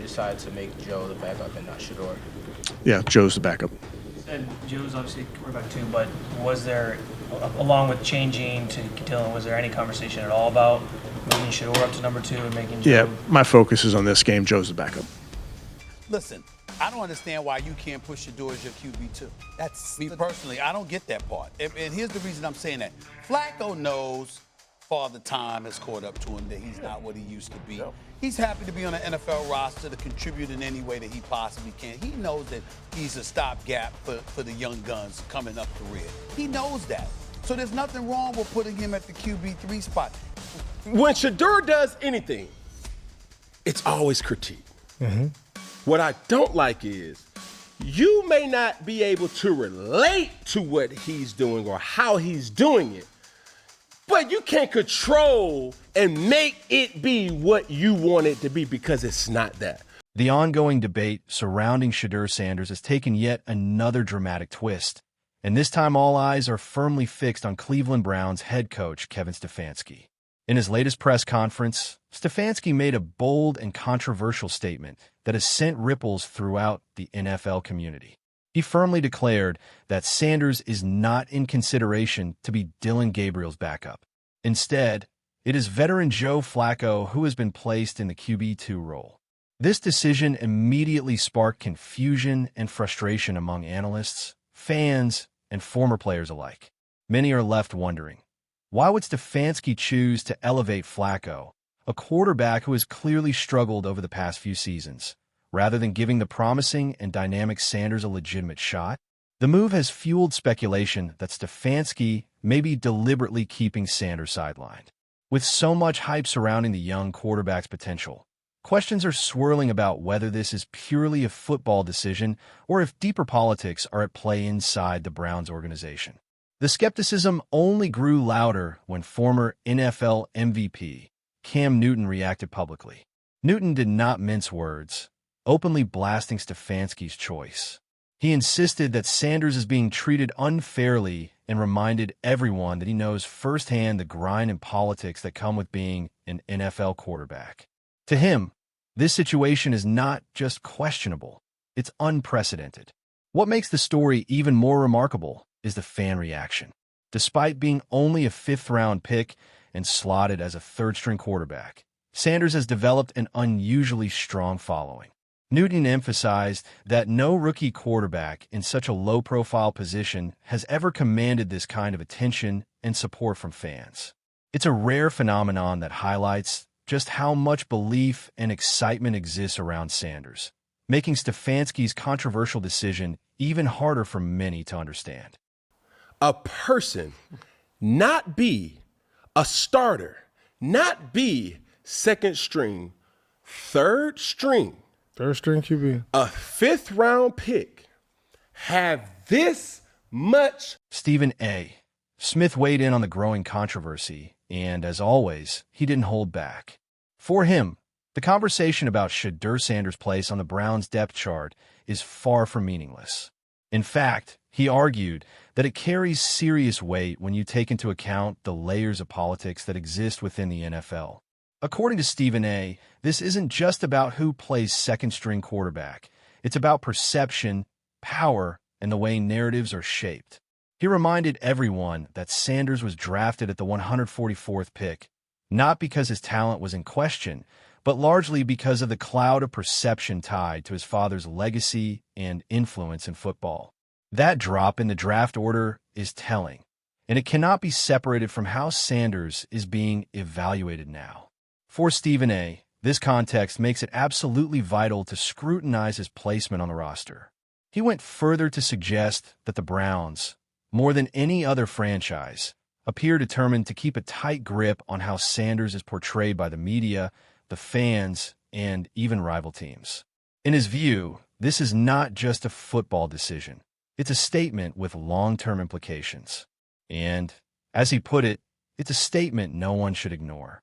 decide to make Joe the backup and not Shedeur? Yeah, Joe's the backup. And Joe's obviously quarterback too, but was there, along with changing to Dillon, was there any conversation at all about moving Shedeur up to number 2 and making Joe? Yeah, my focus is on this game. Joe's the backup. Listen, I don't understand why you can't push Shedeur as your QB2. That's me personally. I don't get that part. And here's the reason I'm saying that. Flacco knows Father Time has caught up to him, that he's not what he used to be. He's happy to be on an NFL roster to contribute in any way that he possibly can. He knows that he's a stopgap for the young guns coming up career. He knows that. So there's nothing wrong with putting him at the QB3 spot. When Shedeur does anything, it's always critique. Mm-hmm. What I don't like is you may not be able to relate to what he's doing or how he's doing it, but you can't control and make it be what you want it to be, because it's not that. The ongoing debate surrounding Shedeur Sanders has taken yet another dramatic twist, and this time all eyes are firmly fixed on Cleveland Browns head coach Kevin Stefanski. In his latest press conference, Stefanski made a bold and controversial statement that has sent ripples throughout the NFL community. He firmly declared that Sanders is not in consideration to be Dillon Gabriel's backup. Instead, it is veteran Joe Flacco who has been placed in the QB2 role. This decision immediately sparked confusion and frustration among analysts, fans, and former players alike. Many are left wondering, why would Stefanski choose to elevate Flacco, a quarterback who has clearly struggled over the past few seasons, rather than giving the promising and dynamic Sanders a legitimate shot? The move has fueled speculation that Stefanski may be deliberately keeping Sanders sidelined. With so much hype surrounding the young quarterback's potential, questions are swirling about whether this is purely a football decision or if deeper politics are at play inside the Browns organization. The skepticism only grew louder when former NFL MVP Cam Newton reacted publicly. Newton did not mince words, openly blasting Stefanski's choice. He insisted that Sanders is being treated unfairly and reminded everyone that he knows firsthand the grind and politics that come with being an NFL quarterback. To him, this situation is not just questionable, it's unprecedented. What makes the story even more remarkable is the fan reaction. Despite being only a fifth-round pick and slotted as a third-string quarterback, Sanders has developed an unusually strong following. Newton emphasized that no rookie quarterback in such a low-profile position has ever commanded this kind of attention and support from fans. It's a rare phenomenon that highlights just how much belief and excitement exists around Sanders, making Stefanski's controversial decision even harder for many to understand. A person not be a starter, not be second string, third string QB, a fifth-round pick, have this much. Stephen A. Smith weighed in on the growing controversy, and as always, he didn't hold back. For him, the conversation about Shedeur Sanders' place on the Browns' depth chart is far from meaningless. In fact, he argued that it carries serious weight when you take into account the layers of politics that exist within the NFL. According to Stephen A., this isn't just about who plays second-string quarterback. It's about perception, power, and the way narratives are shaped. He reminded everyone that Sanders was drafted at the 144th pick, not because his talent was in question, but largely because of the cloud of perception tied to his father's legacy and influence in football. That drop in the draft order is telling, and it cannot be separated from how Sanders is being evaluated now. For Stephen A., this context makes it absolutely vital to scrutinize his placement on the roster. He went further to suggest that the Browns, more than any other franchise, appear determined to keep a tight grip on how Sanders is portrayed by the media, the fans, and even rival teams. In his view, this is not just a football decision. It's a statement with long-term implications. And, as he put it, it's a statement no one should ignore.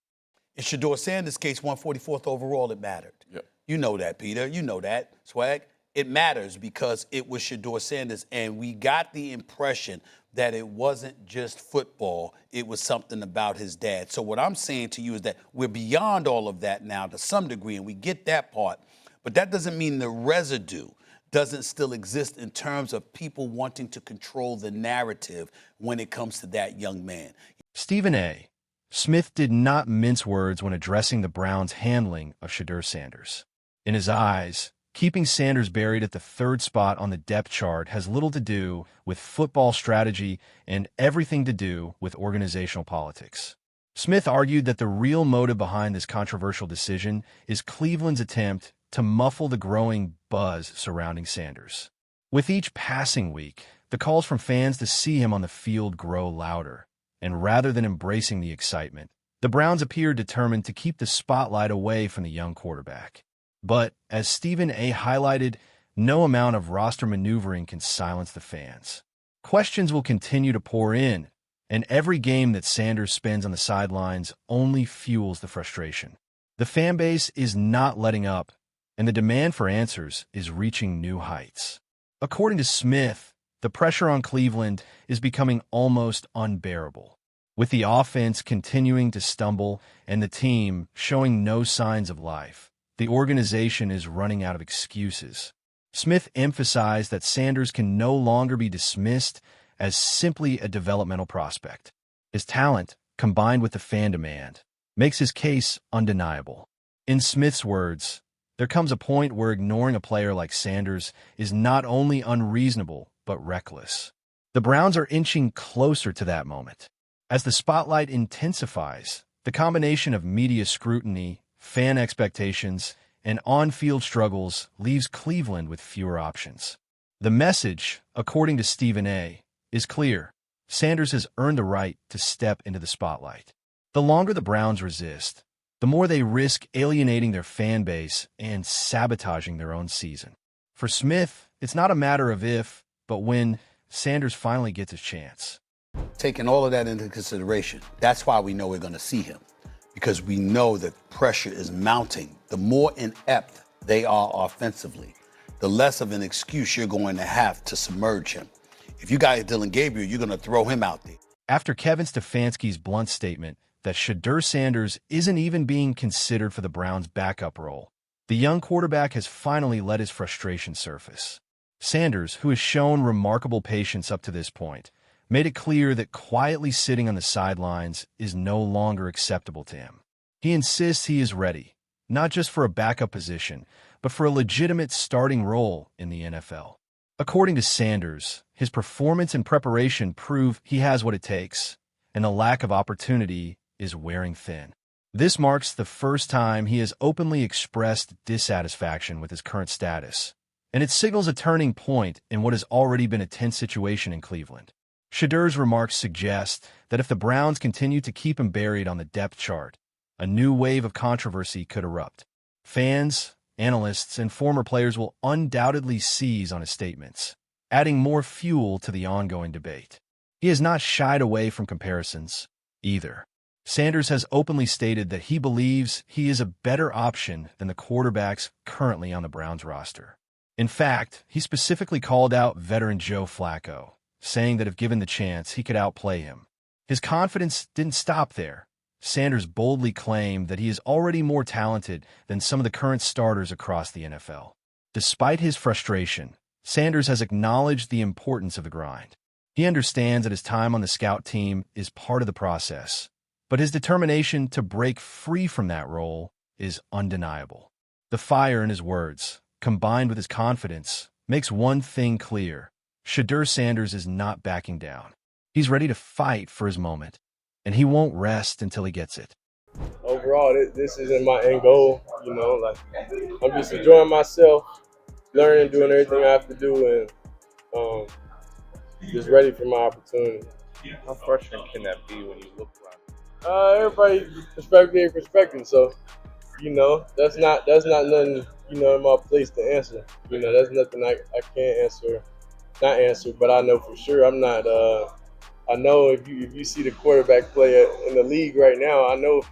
In Shedeur Sanders' case, 144th overall, it mattered. Yep. You know that, Peter. You know that, Swag. It matters because it was Shedeur Sanders, and we got the impression that it wasn't just football. It was something about his dad. So what I'm saying to you is that we're beyond all of that now to some degree, and we get that part. But that doesn't mean the residue doesn't still exist in terms of people wanting to control the narrative when it comes to that young man. Stephen A. Smith did not mince words when addressing the Browns' handling of Shedeur Sanders. In his eyes, keeping Sanders buried at the third spot on the depth chart has little to do with football strategy and everything to do with organizational politics. Smith argued that the real motive behind this controversial decision is Cleveland's attempt to muffle the growing buzz surrounding Sanders. With each passing week, the calls from fans to see him on the field grow louder, and rather than embracing the excitement, the Browns appear determined to keep the spotlight away from the young quarterback. But, as Stephen A. highlighted, no amount of roster maneuvering can silence the fans. Questions will continue to pour in, and every game that Sanders spends on the sidelines only fuels the frustration. The fan base is not letting up, and the demand for answers is reaching new heights. According to Smith, the pressure on Cleveland is becoming almost unbearable. With the offense continuing to stumble and the team showing no signs of life, the organization is running out of excuses. Smith emphasized that Sanders can no longer be dismissed as simply a developmental prospect. His talent, combined with the fan demand, makes his case undeniable. In Smith's words, there comes a point where ignoring a player like Sanders is not only unreasonable, but reckless. The Browns are inching closer to that moment. As the spotlight intensifies, the combination of media scrutiny, fan expectations, and on-field struggles leaves Cleveland with fewer options. The message, according to Stephen A., is clear. Sanders has earned the right to step into the spotlight. The longer the Browns resist, the more they risk alienating their fan base and sabotaging their own season. For Smith, it's not a matter of if, but when Sanders finally gets his chance. Taking all of that into consideration, that's why we know we're going to see him, because we know that pressure is mounting. The more inept they are offensively, the less of an excuse you're going to have to submerge him. If you got Dillon Gabriel, you're going to throw him out there. After Kevin Stefanski's blunt statement that Shedeur Sanders isn't even being considered for the Browns' backup role, the young quarterback has finally let his frustration surface. Sanders, who has shown remarkable patience up to this point, made it clear that quietly sitting on the sidelines is no longer acceptable to him. He insists he is ready, not just for a backup position, but for a legitimate starting role in the NFL. According to Sanders, his performance and preparation prove he has what it takes, and the lack of opportunity is wearing thin. This marks the first time he has openly expressed dissatisfaction with his current status, and it signals a turning point in what has already been a tense situation in Cleveland. Shedeur's remarks suggest that if the Browns continue to keep him buried on the depth chart, a new wave of controversy could erupt. Fans, analysts, and former players will undoubtedly seize on his statements, adding more fuel to the ongoing debate. He has not shied away from comparisons, either. Sanders has openly stated that he believes he is a better option than the quarterbacks currently on the Browns roster. In fact, he specifically called out veteran Joe Flacco, saying that if given the chance, he could outplay him. His confidence didn't stop there. Sanders boldly claimed that he is already more talented than some of the current starters across the NFL. Despite his frustration, Sanders has acknowledged the importance of the grind. He understands that his time on the scout team is part of the process, but his determination to break free from that role is undeniable. The fire in his words, combined with his confidence, makes one thing clear. Shedeur Sanders is not backing down. He's ready to fight for his moment, and he won't rest until he gets it. Overall, this isn't my end goal, I'm just enjoying myself, learning, doing everything I have to do, and just ready for my opportunity. How frustrating can that be when you look around? Everybody perspective, so that's not nothing in my place to answer. That's nothing I can't not answer, but I know for sure I'm not. I know if you see the quarterback play in the league right now, I know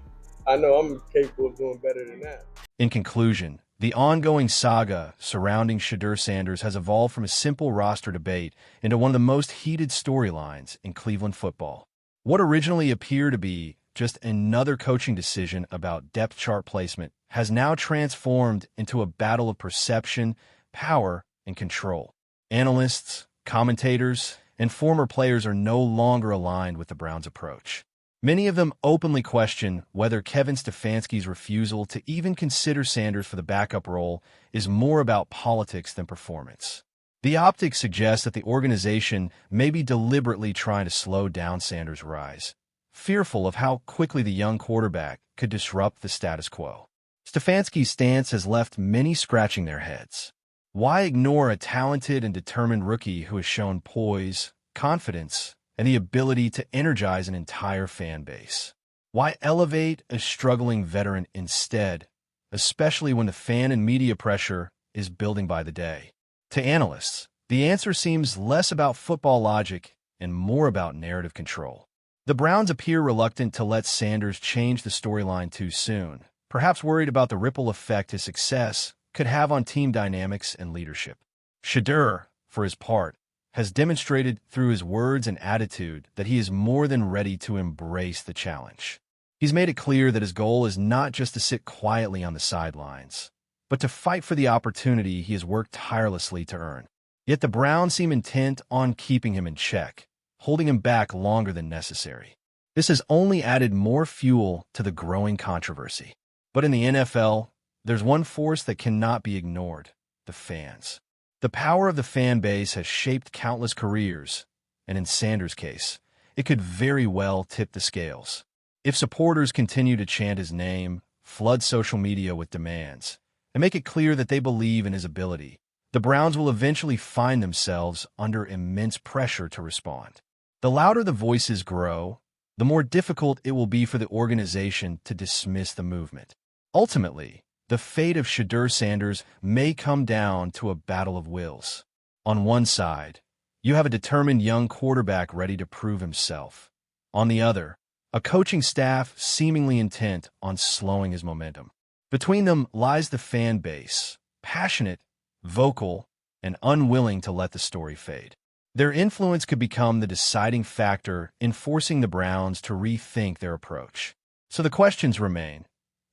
I'm capable of doing better than that. In conclusion, the ongoing saga surrounding Shedeur Sanders has evolved from a simple roster debate into one of the most heated storylines in Cleveland football. What originally appeared to be just another coaching decision about depth chart placement has now transformed into a battle of perception, power, and control. Analysts, commentators, and former players are no longer aligned with the Browns' approach. Many of them openly question whether Kevin Stefanski's refusal to even consider Sanders for the backup role is more about politics than performance. The optics suggest that the organization may be deliberately trying to slow down Sanders' rise, fearful of how quickly the young quarterback could disrupt the status quo. Stefanski's stance has left many scratching their heads. Why ignore a talented and determined rookie who has shown poise, confidence, and the ability to energize an entire fan base? Why elevate a struggling veteran instead, especially when the fan and media pressure is building by the day? To analysts, the answer seems less about football logic and more about narrative control. The Browns appear reluctant to let Sanders change the storyline too soon, perhaps worried about the ripple effect his success could have on team dynamics and leadership. Shedeur, for his part, has demonstrated through his words and attitude that he is more than ready to embrace the challenge. He's made it clear that his goal is not just to sit quietly on the sidelines, but to fight for the opportunity he has worked tirelessly to earn. Yet the Browns seem intent on keeping him in check, holding him back longer than necessary. This has only added more fuel to the growing controversy. But in the NFL, there's one force that cannot be ignored: the fans. The power of the fan base has shaped countless careers, and in Sanders' case, it could very well tip the scales. If supporters continue to chant his name, flood social media with demands, and make it clear that they believe in his ability, the Browns will eventually find themselves under immense pressure to respond. The louder the voices grow, the more difficult it will be for the organization to dismiss the movement. Ultimately, the fate of Shedeur Sanders may come down to a battle of wills. On one side, you have a determined young quarterback ready to prove himself. On the other, a coaching staff seemingly intent on slowing his momentum. Between them lies the fan base, passionate, vocal, and unwilling to let the story fade. Their influence could become the deciding factor in forcing the Browns to rethink their approach. So the questions remain.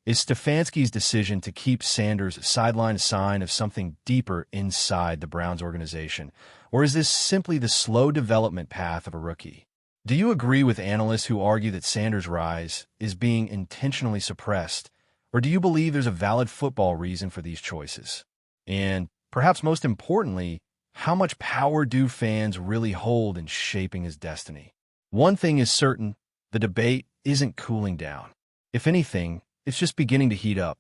Is Stefanski's decision to keep Sanders sidelined a sign of something deeper inside the Browns organization, or is this simply the slow development path of a rookie? Do you agree with analysts who argue that Sanders' rise is being intentionally suppressed, or do you believe there's a valid football reason for these choices? And perhaps most importantly, how much power do fans really hold in shaping his destiny? One thing is certain: the debate isn't cooling down. If anything, it's just beginning to heat up.